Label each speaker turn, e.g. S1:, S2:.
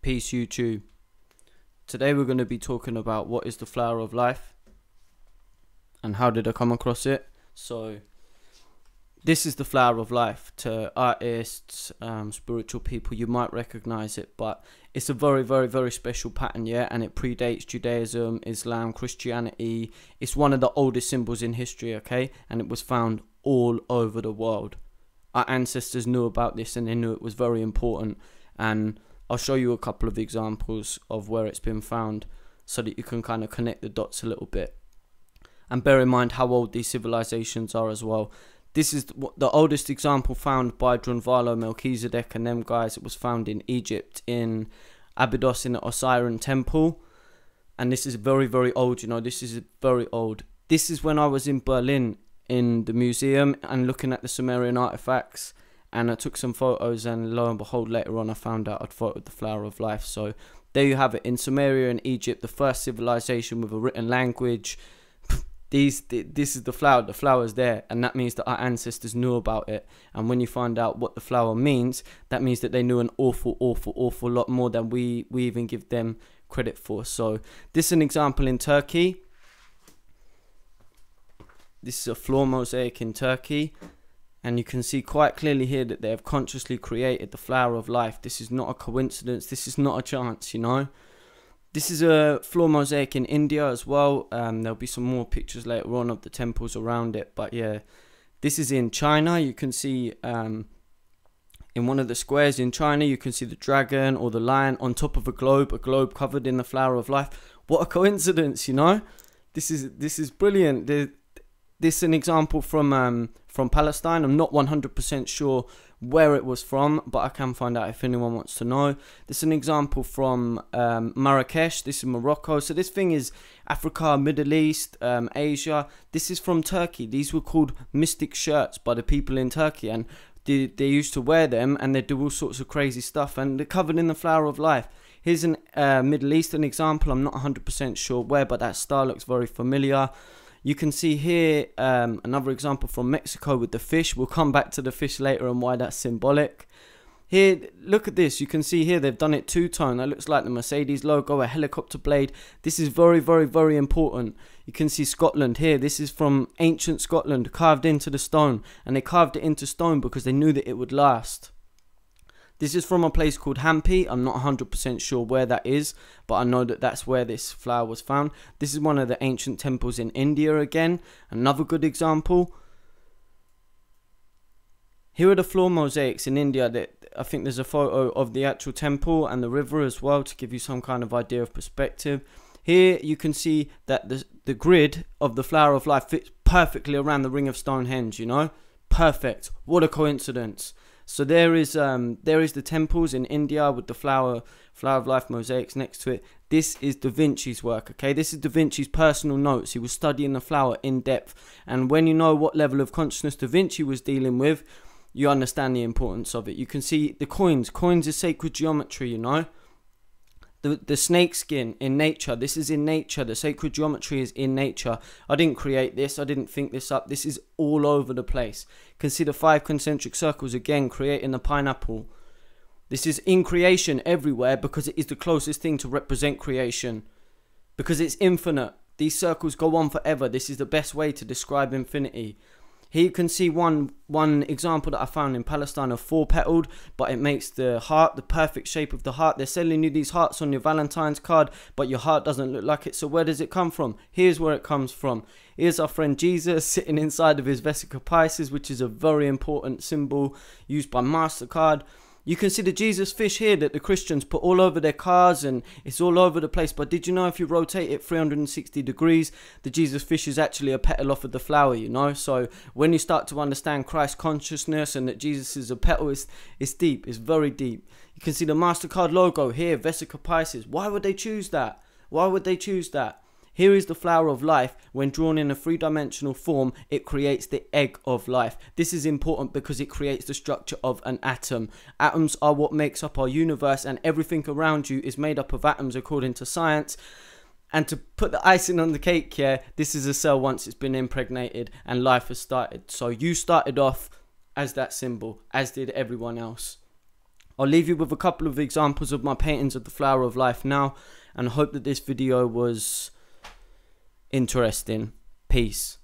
S1: Peace YouTube. Today we're going to be talking about what is the flower of life and how did I come across it. So this is the flower of life. To artists, spiritual people, you might recognize it, but it's a very special pattern, yeah, and it predates Judaism, Islam, Christianity. It's one of the oldest symbols in history, okay, and it was found all over the world. Our ancestors knew about this and they knew it was very important, and I'll show you a couple of examples of where it's been found so that you can kind of connect the dots a little bit. And bear in mind how old these civilizations are as well. This is the oldest example found by Drunvalo, Melchizedek and them guys. It was found in Egypt, in Abydos, in the Osirian temple. And this is very old, you know, this is very old. This is when I was in Berlin in the museum and looking at the Sumerian artifacts. And I took some photos, and lo and behold, later on I found out I'd photoed the flower of life. So there you have it. In Sumeria and Egypt, the first civilization with a written language. This is the flower. The flower's there, and that means that our ancestors knew about it. And when you find out what the flower means, that means that they knew an awful lot more than we even give them credit for. So this is an example in Turkey. This is a floor mosaic in Turkey. And you can see quite clearly here that they have consciously created the flower of life. This is not a coincidence. This is not a chance, you know. This is a floor mosaic in India as well. There'll be some more pictures later on of the temples around it. But yeah, this is in China. You can see in one of the squares in China, you can see the dragon or the lion on top of a globe covered in the flower of life. What a coincidence, you know. This is brilliant. This is an example from Palestine. I'm not 100% sure where it was from, but I can find out if anyone wants to know. This is an example from Marrakesh. This is Morocco. So this thing is Africa, Middle East, Asia. This is from Turkey. These were called mystic shirts by the people in Turkey, and they used to wear them, and they do all sorts of crazy stuff, and they're covered in the flower of life. Here's an Middle Eastern example. I'm not 100% sure where, but that star looks very familiar. You can see here another example from Mexico with the fish. We'll come back to the fish later and why that's symbolic. Here, look at this. You can see here they've done it two-tone. That looks like the Mercedes logo, a helicopter blade. This is very important. You can see Scotland here. This is from ancient Scotland, carved into the stone. And they carved it into stone because they knew that it would last. This is from a place called Hampi. I'm not 100% sure where that is, but I know that that's where this flower was found. This is one of the ancient temples in India again. Another good example. Here are the floor mosaics in India. I think there's a photo of the actual temple and the river as well to give you some kind of idea of perspective. Here you can see that the grid of the flower of life fits perfectly around the ring of Stonehenge, you know? Perfect. What a coincidence. So there is the temples in India with the flower of life mosaics next to it. This is Da Vinci's work, okay? This is Da Vinci's personal notes. He was studying the flower in depth. And when you know what level of consciousness Da Vinci was dealing with, you understand the importance of it. You can see the coins. Coins is sacred geometry, you know? The snake skin in nature. This is in nature. The sacred geometry is in nature. I didn't create this. I didn't think this up. This is all over the place. You can see the 5 concentric circles again, creating the pineapple. This is in creation everywhere because it is the closest thing to represent creation. Because it's infinite. These circles go on forever. This is the best way to describe infinity. Here you can see one example that I found in Palestine of 4-petaled, but it makes the heart, the perfect shape of the heart. They're selling you these hearts on your Valentine's card, but your heart doesn't look like it. So where does it come from? Here's where it comes from. Here's our friend Jesus sitting inside of his Vesica Pisces, which is a very important symbol used by MasterCard. You can see the Jesus fish here that the Christians put all over their cars, and it's all over the place. But did you know if you rotate it 360 degrees, the Jesus fish is actually a petal off of the flower, you know? So when you start to understand Christ consciousness and that Jesus is a petal, it's deep, it's very deep. You can see the MasterCard logo here, Vesica Pisces. Why would they choose that? Why would they choose that? Here is the flower of life. When drawn in a 3-dimensional form, it creates the egg of life. This is important because it creates the structure of an atom. Atoms are what makes up our universe, and everything around you is made up of atoms according to science. And to put the icing on the cake here, this is a cell once it's been impregnated and life has started. So you started off as that symbol, as did everyone else. I'll leave you with a couple of examples of my paintings of the Flower of Life now, and hope that this video was interesting. Peace.